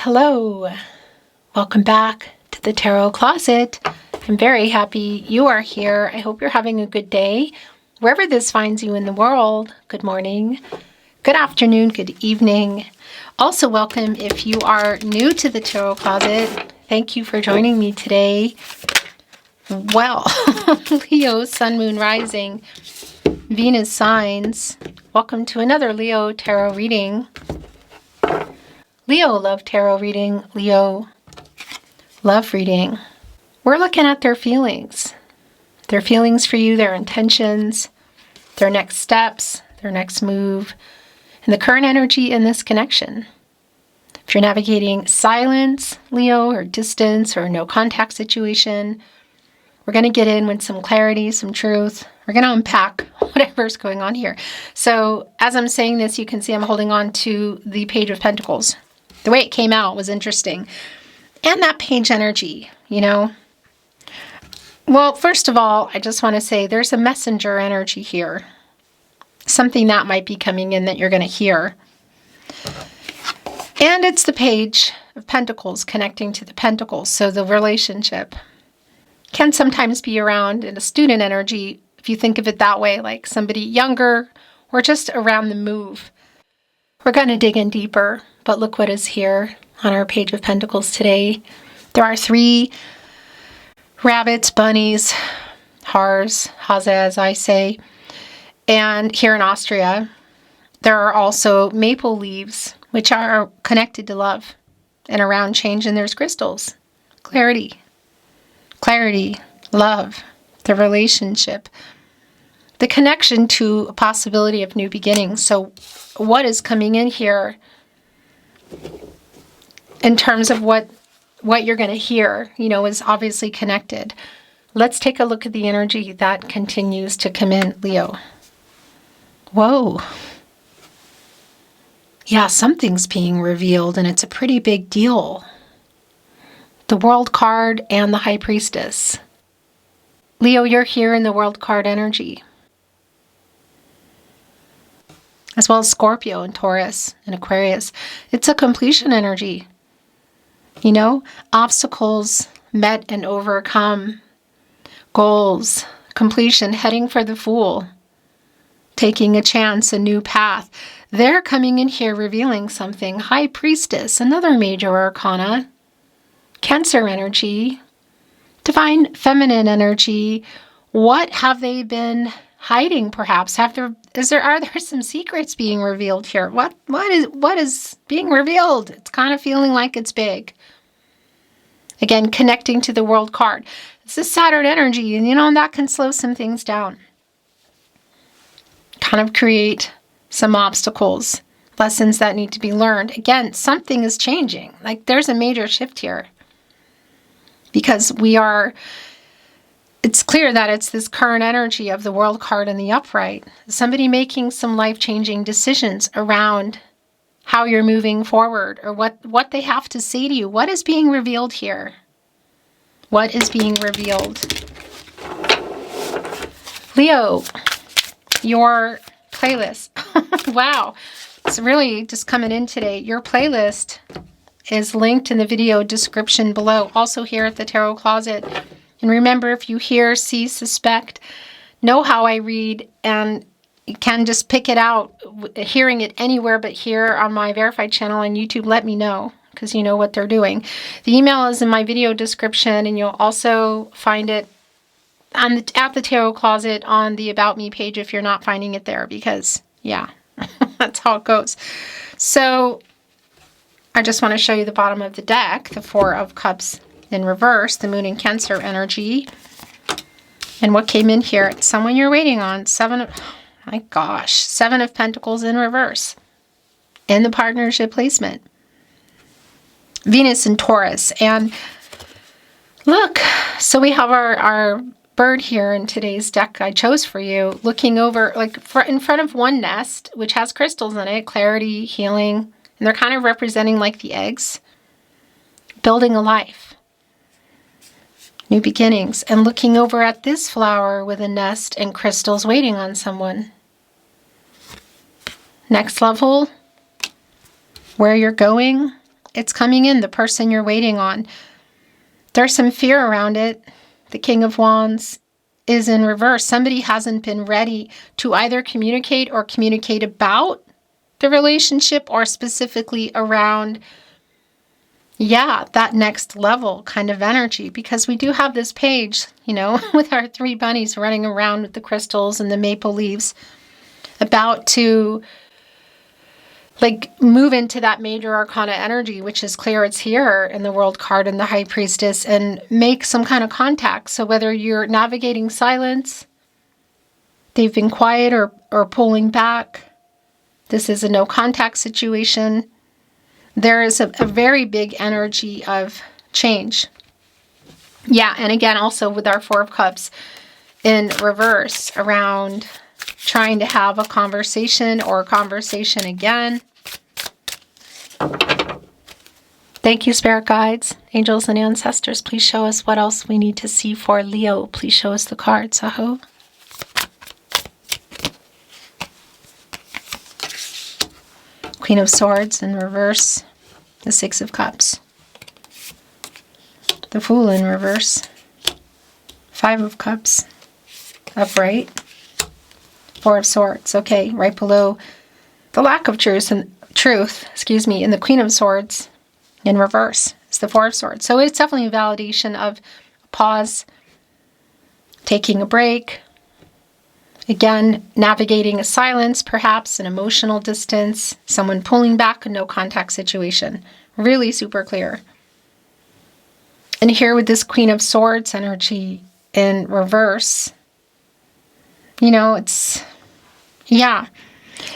Hello. Welcome back to the Tarot Closet. I'm very happy you are here. I hope you're having a good day. Wherever this finds you in the world, good morning, good afternoon, good evening. Also welcome if you are new to the Tarot Closet. Thank you for joining me today. Well, Leo, Sun, Moon, Rising, Venus signs. Welcome to another Leo Tarot reading. Leo love tarot reading, Leo love reading. We're looking at their feelings for you, their intentions, their next steps, their next move, and the current energy in this connection. If you're navigating silence, Leo, or distance, or no contact situation, we're going to get in with some clarity, some truth. We're going to unpack whatever's going on here. So as I'm saying this, you can see I'm holding on to the Page of Pentacles. The way it came out was interesting. And that page energy, you know. Well, first of all, I just want to say there's a messenger energy here. Something that might be coming in that you're going to hear. And it's the Page of Pentacles connecting to the Pentacles. So the relationship can sometimes be around in a student energy, if you think of it that way, like somebody younger or just around the move. We're going to dig in deeper, but look what is here on our Page of Pentacles today. There are 3 rabbits, bunnies, hares, as I say, and here in Austria, there are also maple leaves, which are connected to love, and around change, and there's crystals. Clarity, love, the relationship, the connection to a possibility of new beginnings. So what is coming in here in terms of what you're going to hear, you know, is obviously connected. Let's take a look at the energy that continues to come in, Leo. Whoa. Yeah, something's being revealed, and it's a pretty big deal. The World card and the High Priestess. Leo, you're here in the World card energy, as well as Scorpio and Taurus and Aquarius. It's a completion energy. You know, obstacles met and overcome, goals, completion, heading for the Fool, taking a chance, a new path. They're coming in here revealing something. High Priestess, another major arcana, Cancer energy, divine feminine energy. What have they been hiding, perhaps? Are there some secrets being revealed here? What is being revealed? It's kind of feeling like it's big. Again, connecting to the World card. It's the Saturn energy, and you know, that can slow some things down. Kind of create some obstacles, lessons that need to be learned. Again, something is changing. Like there's a major shift here. Because it's clear that it's this current energy of the World card and the upright. Somebody making some life-changing decisions around how you're moving forward, or what they have to say to you. What is being revealed here? What is being revealed? Leo, your playlist. Wow. It's really just coming in today. Your playlist is linked in the video description below. Also here at the Tarot Closet. And remember, if you hear, see, suspect, know how I read, and you can just pick it out, hearing it anywhere but here on my verified channel on YouTube, let me know, because you know what they're doing. The email is in my video description, and you'll also find it at the Tarot Closet on the About Me page if you're not finding it there, because, yeah, that's how it goes. So I just want to show you the bottom of the deck, the 4 of Cups in reverse, the Moon and Cancer energy. And what came in here? It's someone you're waiting on. 7 of Pentacles in reverse in the partnership placement. Venus and Taurus. And look, so we have our bird here in today's deck I chose for you, looking over, like in front of one nest, which has crystals in it, clarity, healing. And they're kind of representing like the eggs, building a life, new beginnings, and looking over at this flower with a nest and crystals waiting on someone. Next level, where you're going, it's coming in, the person you're waiting on. There's some fear around it. The King of Wands is in reverse. Somebody hasn't been ready to either communicate or communicate about the relationship, or specifically around, that next level kind of energy. Because we do have this page, with our 3 bunnies running around with the crystals and the maple leaves, about to move into that major arcana energy, which is clear it's here in the World card and the High Priestess, and make some kind of contact. So whether you're navigating silence, they've been quiet or pulling back, this is a no contact situation. There is a very big energy of change. Yeah, and again, also with our 4 of Cups in reverse, around trying to have a conversation or a conversation again. Thank you, Spirit Guides, Angels, and Ancestors. Please show us what else we need to see for Leo. Please show us the cards. Aho. Queen of Swords in reverse. The 6 of Cups. The Fool in reverse. 5 of Cups. Upright. 4 of Swords. Okay, right below the lack of truth, in the Queen of Swords in reverse. It's the 4 of Swords. So it's definitely a validation of a pause, taking a break. Again, navigating a silence, perhaps an emotional distance, someone pulling back, a no contact situation. Really super clear. And here with this Queen of Swords energy in reverse,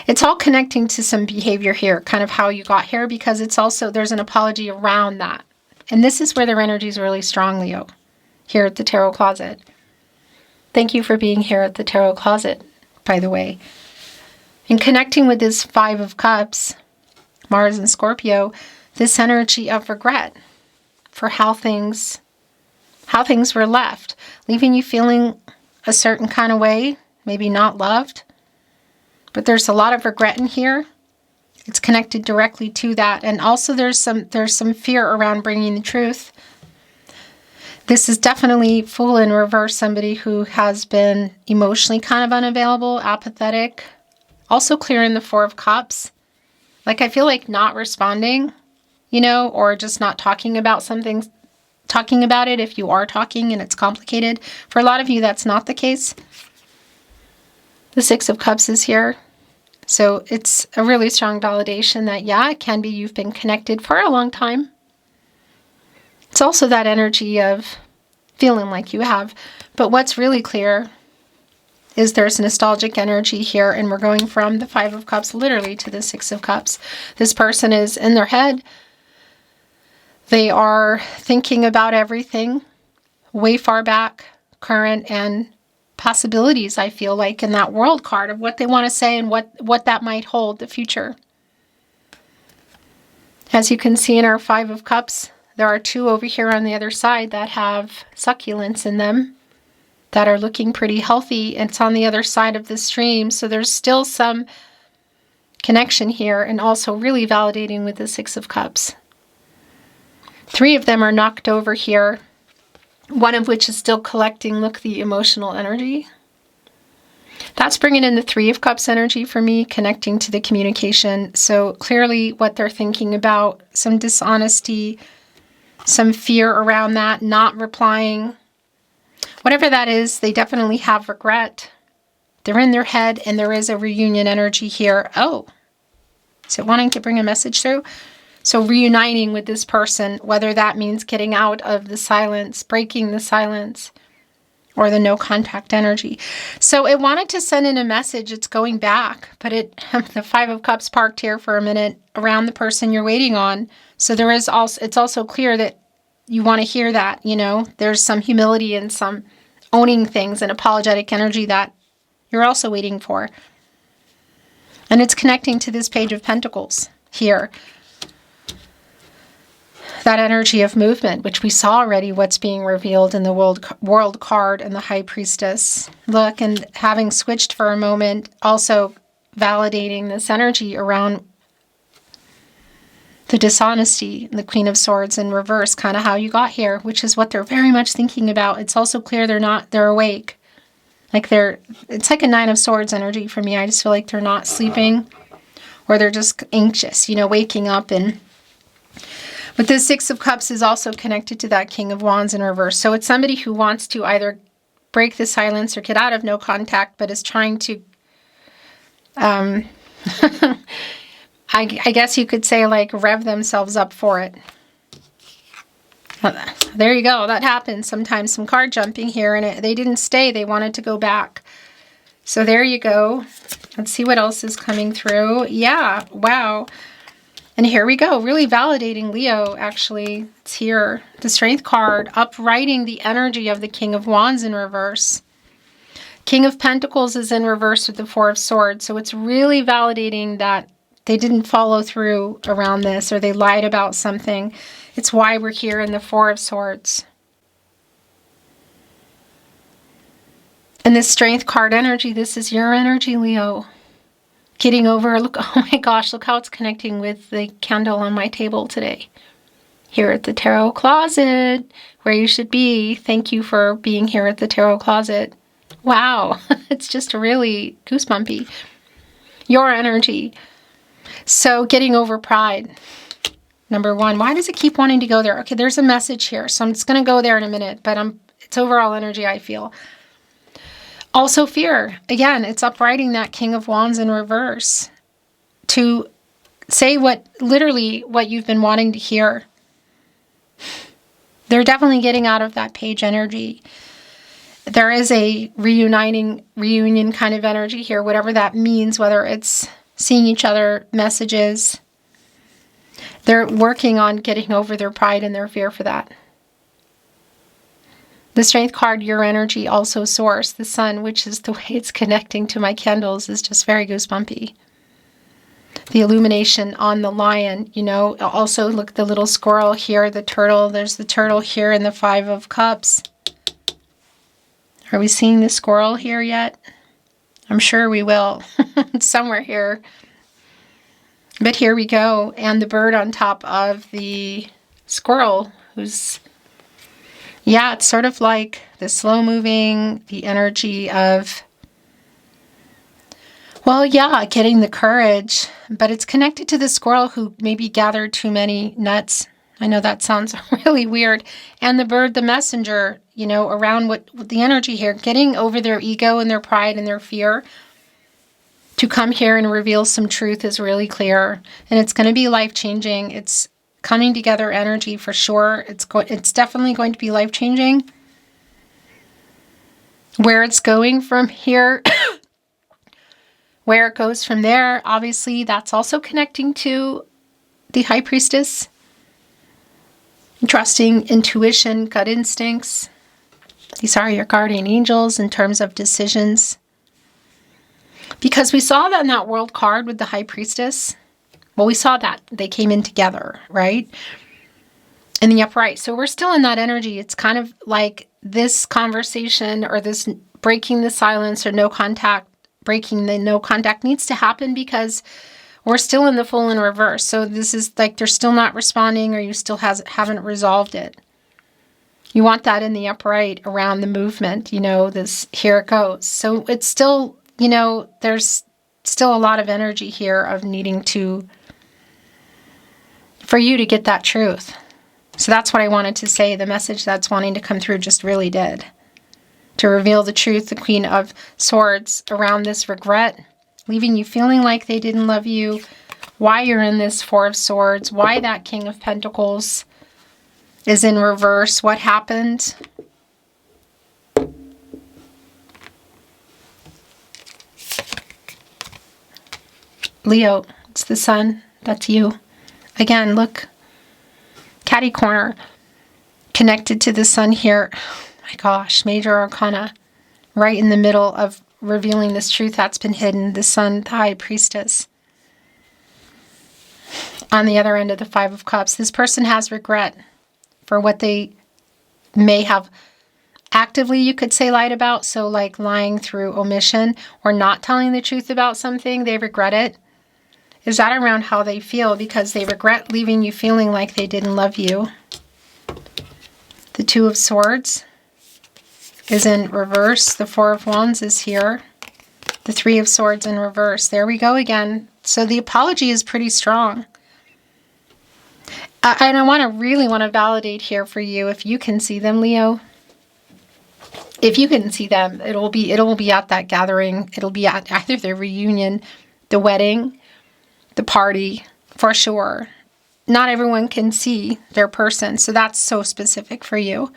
it's all connecting to some behavior here, kind of how you got here, because it's also, there's an apology around that. And this is where their energy is really strong, Leo, here at the Tarot Closet. Thank you for being here at the Tarot Closet, by the way. In connecting with this 5 of Cups, Mars and Scorpio, this energy of regret for how things were left, leaving you feeling a certain kind of way, maybe not loved. But there's a lot of regret in here. It's connected directly to that. And also there's some fear around bringing the truth. This is definitely Fool in reverse, somebody who has been emotionally kind of unavailable, apathetic. Also clear in the 4 of Cups. I feel like not responding, or just not talking about something, talking about it if you are talking and it's complicated. For a lot of you, that's not the case. The 6 of Cups is here. So it's a really strong validation that, it can be you've been connected for a long time. It's also that energy of feeling like you have. But what's really clear is there's nostalgic energy here, and we're going from the 5 of Cups literally to the 6 of Cups. This person is in their head. They are thinking about everything way far back, current, and possibilities, I feel like, in that World card of what they want to say and what that might hold the future. As you can see in our 5 of Cups, there are 2 over here on the other side that have succulents in them that are looking pretty healthy. It's on the other side of the stream, so there's still some connection here, and also really validating with the 6 of Cups. 3 of them are knocked over here, one of which is still collecting, look, the emotional energy. That's bringing in the 3 of Cups energy for me, connecting to the communication. So clearly what they're thinking about, some dishonesty, some fear around that, not replying. Whatever that is, they definitely have regret. They're in their head, and there is a reunion energy here. Oh, is it wanting to bring a message through? So reuniting with this person, whether that means getting out of the silence, breaking the silence, or the no contact energy. So it wanted to send in a message. It's going back, but the 5 of Cups parked here for a minute around the person you're waiting on. So it's also clear that you want to hear that, there's some humility and some owning things and apologetic energy that you're also waiting for. And it's connecting to this Page of Pentacles here. That energy of movement, which we saw already what's being revealed in the world card and the High Priestess. Look, and having switched for a moment, also validating this energy around the dishonesty, the Queen of Swords in reverse, kind of how you got here, which is what they're very much thinking about. It's also clear they're awake. Like it's like a Nine of Swords energy for me. I just feel like they're not sleeping, or they're just anxious, waking up. But the Six of Cups is also connected to that King of Wands in reverse. So it's somebody who wants to either break the silence or get out of no contact, but is trying to, I guess you could say, like, rev themselves up for it. There you go. That happens sometimes. Some card jumping here, and they didn't stay. They wanted to go back. So there you go. Let's see what else is coming through. Yeah. Wow. And here we go. Really validating Leo, actually. It's here. The Strength card, uprighting the energy of the King of Wands in reverse. King of Pentacles is in reverse with the Four of Swords. So it's really validating that they didn't follow through around this, or they lied about something. It's why we're here in the Four of Swords. And this Strength card energy, this is your energy, Leo. Getting over, look, oh my gosh, look how it's connecting with the candle on my table today. Here at the Tarot Closet, where you should be. Thank you for being here at the Tarot Closet. Wow, it's just really goosebumpy. Your energy. So getting over pride. Number one, why does it keep wanting to go there? Okay, there's a message here, so I'm just going to go there in a minute, but it's overall energy, I feel. Also fear. Again, it's uprighting that King of Wands in reverse to say literally what you've been wanting to hear. They're definitely getting out of that page energy. There is a reunion kind of energy here, whatever that means, whether it's seeing each other, messages. They're working on getting over their pride and their fear for that. The Strength card, your energy, also Source, the Sun, which is the way it's connecting to my candles, is just very goosebumpy. The illumination on the lion, also look, the little squirrel here, the turtle, there's the turtle here in the Five of Cups. Are we seeing the squirrel here yet? I'm sure we will. It's somewhere here. But here we go. And the bird on top of the squirrel, who's, yeah, it's sort of like the slow moving, the energy of, well, yeah, getting the courage. But it's connected to the squirrel who maybe gathered too many nuts. I know that sounds really weird. And the bird, the messenger, around what the energy here, getting over their ego and their pride and their fear to come here and reveal some truth is really clear. And it's going to be life-changing. It's coming together energy for sure. It's definitely going to be life-changing. Where it's going from here, where it goes from there, obviously that's also connecting to the High Priestess. Trusting intuition, gut instincts. These are your guardian angels in terms of decisions. Because we saw that in that World card with the High Priestess. Well, we saw that. They came in together, right? In the upright. So we're still in that energy. It's kind of like this conversation or this breaking the silence or no contact, breaking the no contact needs to happen because we're still in the full in reverse. So this is like they're still not responding or you still haven't resolved it. You want that in the upright around the movement, this, here it goes. So it's still, there's still a lot of energy here of needing for you to get that truth. So that's what I wanted to say. The message that's wanting to come through just really did. To reveal the truth, the Queen of Swords around this regret, leaving you feeling like they didn't love you, why you're in this Four of Swords, why that King of Pentacles is in reverse, what happened. Leo, it's the Sun, that's you. Again, look, catty corner, connected to the Sun here. Oh my gosh, Major Arcana, right in the middle of revealing this truth that's been hidden, the Sun, the High Priestess. On the other end of the Five of Cups, this person has regret for what they may have actively, you could say, lied about. So like lying through omission or not telling the truth about something, they regret it. is that around how they feel because they regret leaving you feeling like they didn't love you. The Two of Swords is in reverse. The Four of Wands is here. The Three of Swords in reverse. There we go again. So the apology is pretty strong. And I really want to validate here for you, if you can see them, Leo. If you can see them, it'll be at that gathering. It'll be at either the reunion, the wedding, the party, for sure. Not everyone can see their person, so that's so specific for you.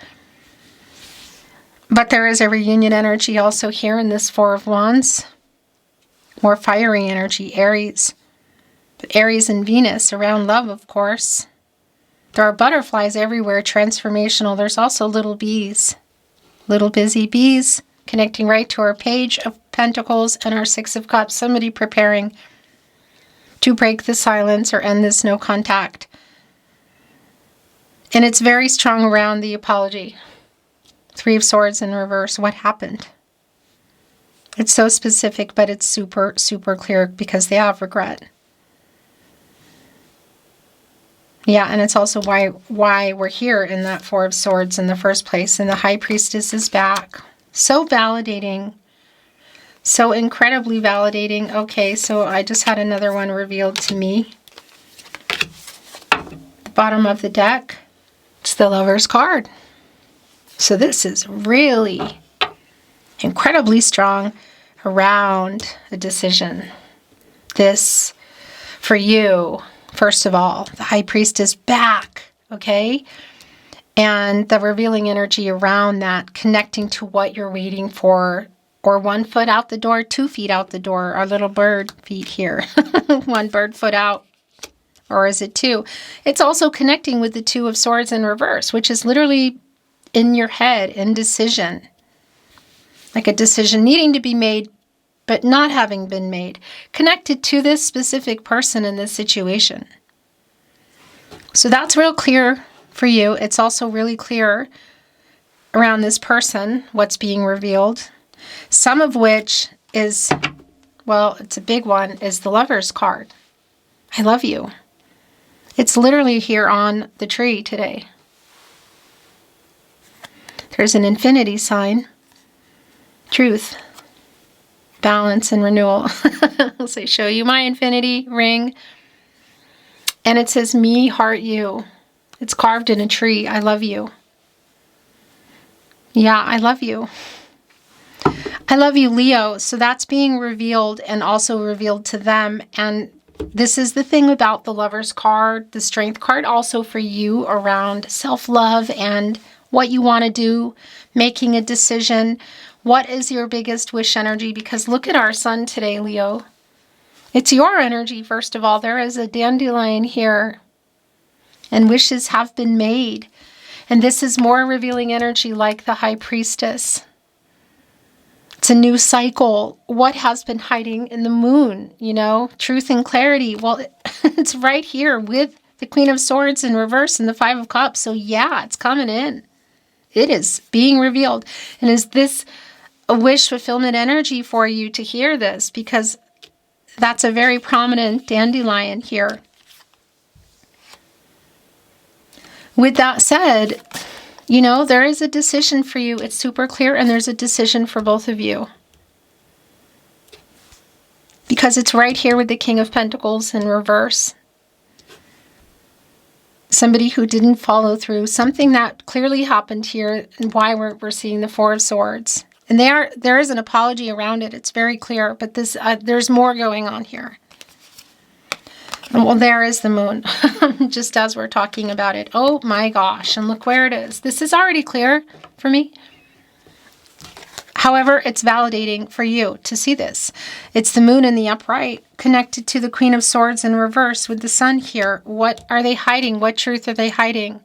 But there is a reunion energy also here in this Four of Wands. More fiery energy, Aries. Aries and Venus around love, of course. There are butterflies everywhere, transformational. There's also little bees. Little busy bees connecting right to our Page of Pentacles and our Six of Cups. Somebody preparing to break the silence or end this no contact. And it's very strong around the apology. Three of Swords in reverse. What happened? It's so specific, but it's super, super clear because they have regret. Yeah, and it's also why we're here in that Four of Swords in the first place. And the High Priestess is back. So validating. So incredibly validating. Okay, so I just had another one revealed to me. The bottom of the deck. It's the Lover's card. So this is really incredibly strong around a decision. This, for you, first of all, the High Priestess back, okay? And the revealing energy around that, connecting to what you're waiting for, or 1 foot out the door, 2 feet out the door, our little bird feet here, 1 bird foot out, or is it 2? It's also connecting with the Two of Swords in reverse, which is literally in your head, indecision. Like a decision needing to be made, but not having been made. Connected to this specific person in this situation. So that's real clear for you. It's also really clear around this person, what's being revealed. Some of which is, well, it's a big one, is the Lover's card. I love you. It's literally here on the tree today. There's an infinity sign. Truth. Balance and renewal. I'll say, show you my infinity ring. And it says, me, heart, you. It's carved in a tree. I love you. Yeah, I love you. I love you, Leo. So that's being revealed and also revealed to them. And this is the thing about the Lover's card, the Strength card, also for you around self-love and what you want to do, making a decision. What is your biggest wish energy? Because look at our sun today, Leo. It's your energy, first of all. There is a dandelion here. And wishes have been made. And this is more revealing energy like the High Priestess. It's a new cycle. What has been hiding in the moon, you know? Truth and clarity. Well, it's right here with the Queen of Swords in reverse and the Five of Cups. So yeah, it's coming in. It is being revealed. And is this a wish fulfillment energy for you to hear this? Because that's a very prominent dandelion here. With that said, you know, there is a decision for you. It's super clear, and there's a decision for both of you. Because it's right here with the King of Pentacles in reverse. Somebody who didn't follow through. Something that clearly happened here, and why we're seeing the Four of Swords. And there is an apology around it. It's very clear, but this there's more going on here. Well, there is the moon, just as we're talking about it. Oh my gosh, and look where it is. This is already clear for me. However, it's validating for you to see this. It's the moon in the upright, connected to the Queen of Swords in reverse with the sun here. What are they hiding? What truth are they hiding?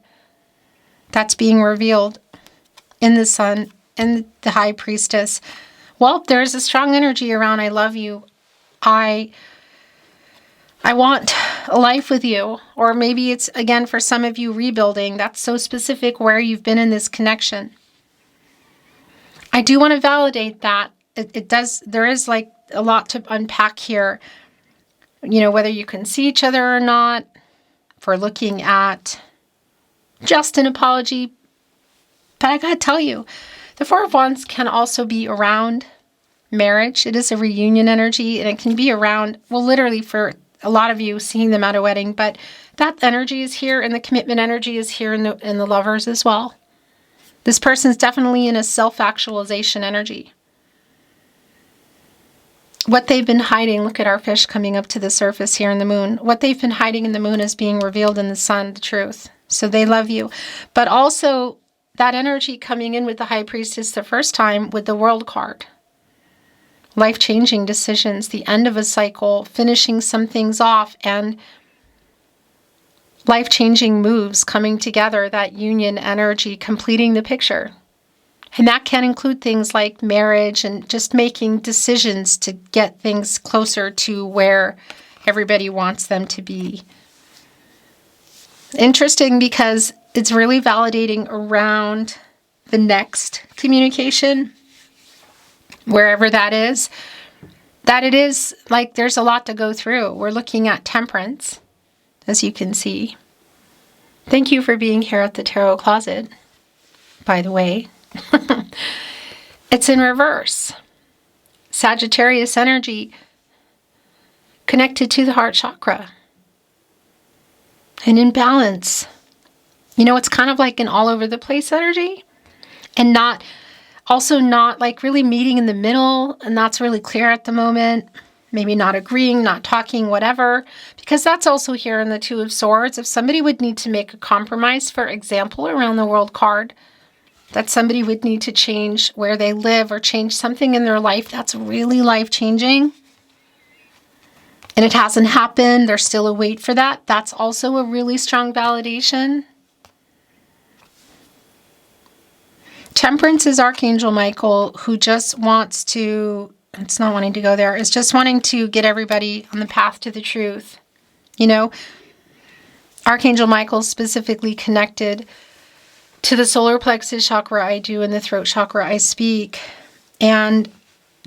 That's being revealed in the sun and the High Priestess. Well, there's a strong energy around I love you. I want a life with you. Or maybe it's, again, for some of you, rebuilding. That's so specific where you've been in this connection. I do want to validate that. There is like a lot to unpack here. whether you can see each other or not, for looking at just an apology. But I gotta tell you, the Four of Wands can also be around marriage. It is a reunion energy, and it can be around, well, literally for a lot of you seeing them at a wedding, but that energy is here, and the commitment energy is here in the lovers as well. This person's definitely in a self-actualization energy. What they've been hiding, look at our fish coming up to the surface here in the moon. What they've been hiding in the moon is being revealed in the sun, the truth. So they love you. But also that energy coming in with the High Priestess the first time with the World card. Life-changing decisions, the end of a cycle, finishing some things off, and life-changing moves coming together, that union energy, completing the picture. And that can include things like marriage and just making decisions to get things closer to where everybody wants them to be. Interesting, because it's really validating around the next communication, wherever that is, that it is like there's a lot to go through. We're looking at Temperance, as you can see. Thank you for being here at the Tarot Closet, by the way. It's in reverse. Sagittarius energy connected to the heart chakra. And in balance. It's kind of like an all over the place energy. And not like really meeting in the middle. And that's really clear at the moment. Maybe not agreeing, not talking, whatever. Because that's also here in the Two of Swords. If somebody would need to make a compromise, for example, around the World card, that somebody would need to change where they live or change something in their life that's really life-changing, and it hasn't happened, there's still a wait for that, that's also a really strong validation. Temperance is Archangel Michael, who just wants to, it's not wanting to go there, it's just wanting to get everybody on the path to the truth. Archangel Michael specifically connected to the solar plexus chakra I do, and the throat chakra I speak, and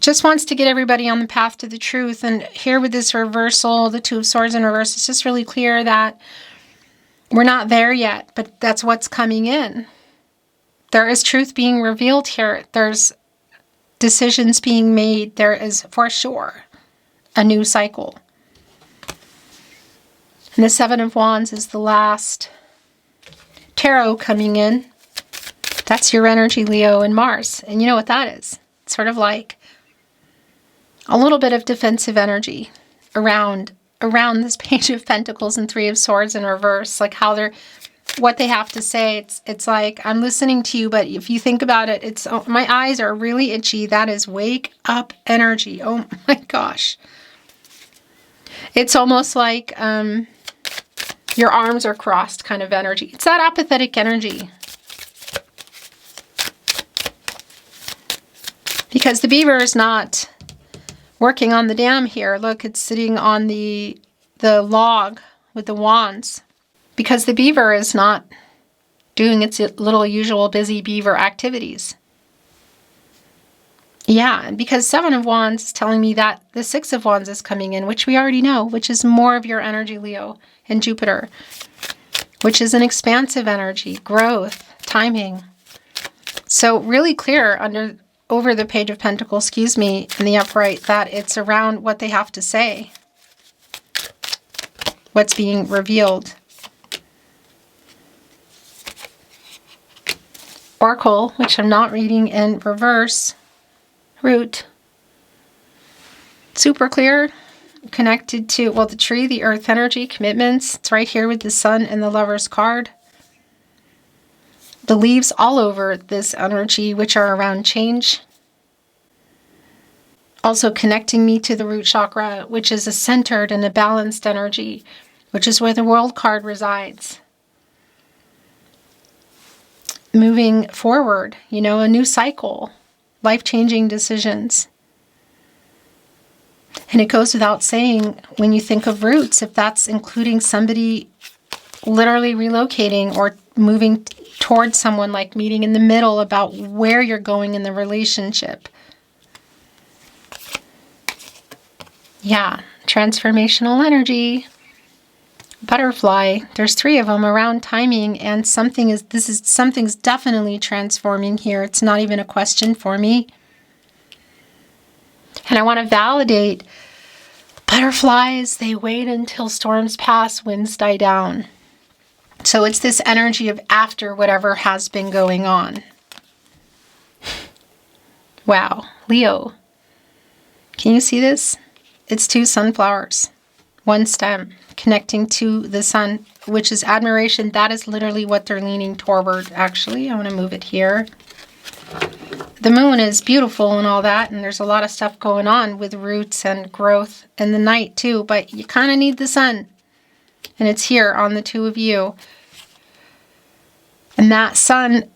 just wants to get everybody on the path to the truth. And here with this reversal, the Two of Swords in reverse, it's just really clear that we're not there yet, but that's what's coming in. There is truth being revealed here. There's decisions being made. There is, for sure, a new cycle. And the Seven of Wands is the last tarot coming in. That's your energy, Leo and Mars. And you know what that is? It's sort of like a little bit of defensive energy around this Page of Pentacles and Three of Swords in reverse. Like what they have to say. It's like, I'm listening to you, but if you think about it, it's, oh, my eyes are really itchy. That is wake up energy. Oh my gosh. It's almost like your arms are crossed kind of energy. It's that apathetic energy. Because the beaver is not working on the dam here. Look, it's sitting on the log with the wands. Because the beaver is not doing its little usual busy beaver activities. Yeah, and because Seven of Wands is telling me that the Six of Wands is coming in, which we already know, which is more of your energy, Leo, and Jupiter, which is an expansive energy, growth, timing. So really clear over the Page of Pentacles, in the upright, that it's around what they have to say, what's being revealed. Oracle, which I'm not reading in reverse, Root, super clear, connected to, well, the tree, the earth energy, commitments. It's right here with the sun and the Lover's card. The leaves all over this energy, which are around change. Also connecting me to the root chakra, which is a centered and a balanced energy, which is where the World card resides. Moving forward, a new cycle, life-changing decisions. And it goes without saying, when you think of roots, if that's including somebody literally relocating or moving towards someone, like meeting in the middle about where you're going in the relationship. Yeah, Transformational energy. Butterfly. There's 3 of them around timing, and something's definitely transforming here. It's not even a question for me. And I want to validate butterflies. They wait until storms pass, winds die down. So it's this energy of after whatever has been going on. Wow, Leo. Can you see this? It's 2 sunflowers, 1 stem connecting to the sun, which is admiration. That is literally what they're leaning toward. Actually, I want to move it here. The moon is beautiful and all that, and there's a lot of stuff going on with roots and growth in the night too, but you kind of need the sun. And it's here on the 2 of you. And that sun,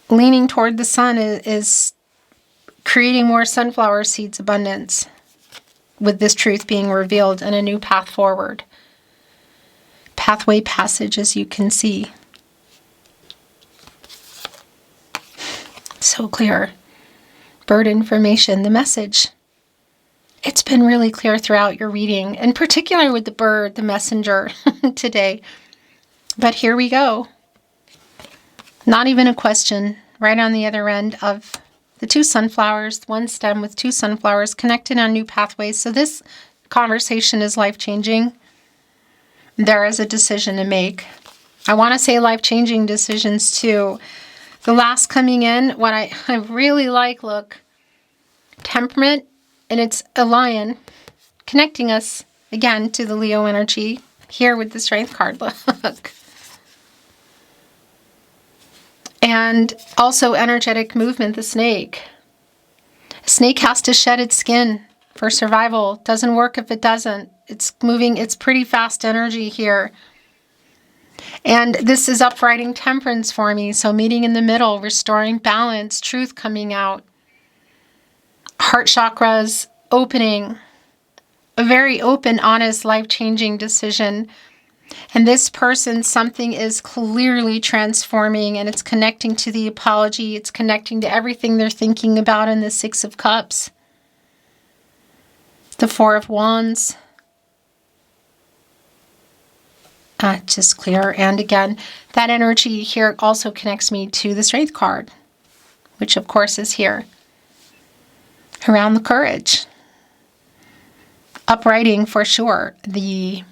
leaning toward the sun, is creating more sunflower seeds abundance, with this truth being revealed and a new path forward. Pathway passage, as you can see. So clear. Bird information, the message. It's been really clear throughout your reading, in particular with the bird, the messenger today. But here we go. Not even a question, right on the other end of the 2 sunflowers, 1 stem with 2 sunflowers connected on new pathways. So this conversation is life-changing. There is a decision to make. I want to say life-changing decisions too. The last coming in, what I really like, look, temperament, and it's a lion connecting us again to the Leo energy here with the strength card. Look. And also energetic movement, the snake. A snake has to shed its skin for survival. Doesn't work if it doesn't. It's moving, it's pretty fast energy here. And this is uprighting temperance for me. So meeting in the middle, restoring balance, truth coming out. Heart chakras opening. A very open, honest, life-changing decision. And this person, something is clearly transforming, and it's connecting to the apology. It's connecting to everything they're thinking about in the 6 of Cups. The 4 of Wands. Just clear. And again, that energy here also connects me to the Strength card, which of course is here. Around the courage. Uprighting for sure. The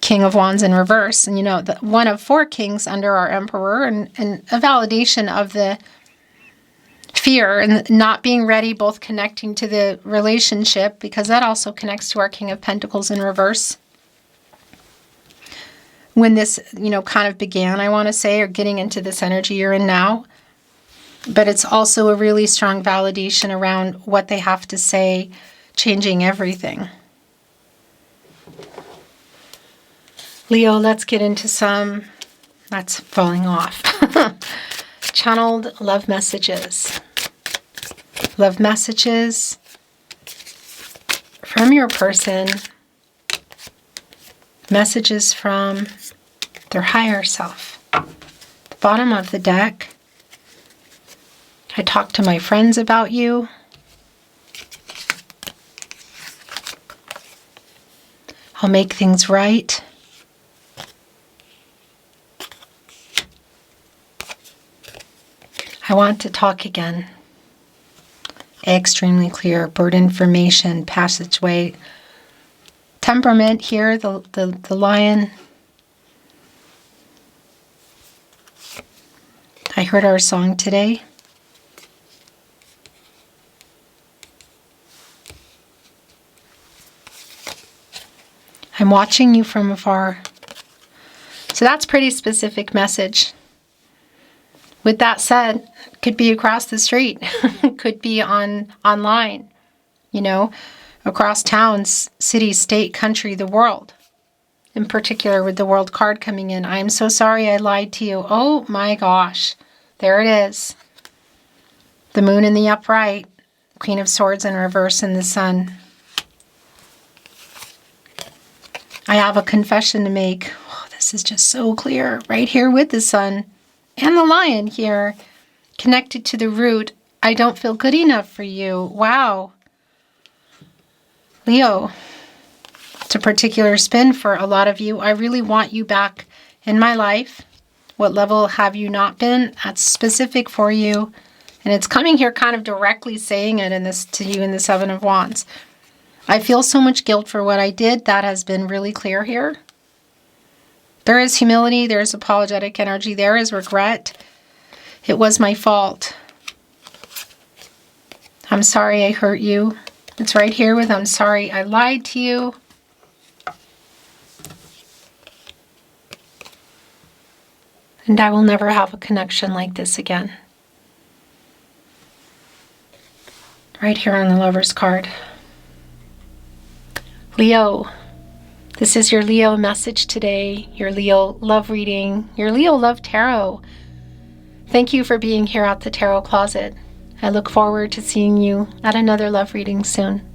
King of Wands in reverse. And you know, the 1 of 4 kings under our Emperor, and a validation of the fear and not being ready, both connecting to the relationship, because that also connects to our King of Pentacles in reverse. When this, kind of began, I want to say, or getting into this energy you're in now. But it's also a really strong validation around what they have to say, changing everything. Leo, let's get into some, that's falling off. Channeled love messages. Love messages from your person. Messages from their higher self. The bottom of the deck. I talked to my friends about you. I'll make things right. I want to talk again. Extremely clear. Bird information, passageway. Temperament here, the lion. I heard our song today. I'm watching you from afar. So that's pretty specific message. With that said, could be across the street, could be online, across towns, cities, state, country, the world. In particular with the World card coming in. I am so sorry I lied to you. Oh my gosh. There it is. The moon in the upright. Queen of Swords in reverse and the sun. I have a confession to make. Oh, this is just so clear. Right here with the sun. And the lion here. Connected to the root. I don't feel good enough for you. Wow. Leo. It's a particular spin for a lot of you. I really want you back in my life. What level have you not been? That's specific for you. And it's coming here kind of directly saying it in this to you in the Seven of Wands. I feel so much guilt for what I did. That has been really clear here. There is humility. There is apologetic energy. There is regret. It was my fault. I'm sorry I hurt you. It's right here with I'm sorry I lied to you. And I will never have a connection like this again. Right here on the Lover's card. Leo, this is your Leo message today, your Leo love reading, your Leo love tarot. Thank you for being here at the Tarot Closet. I look forward to seeing you at another love reading soon.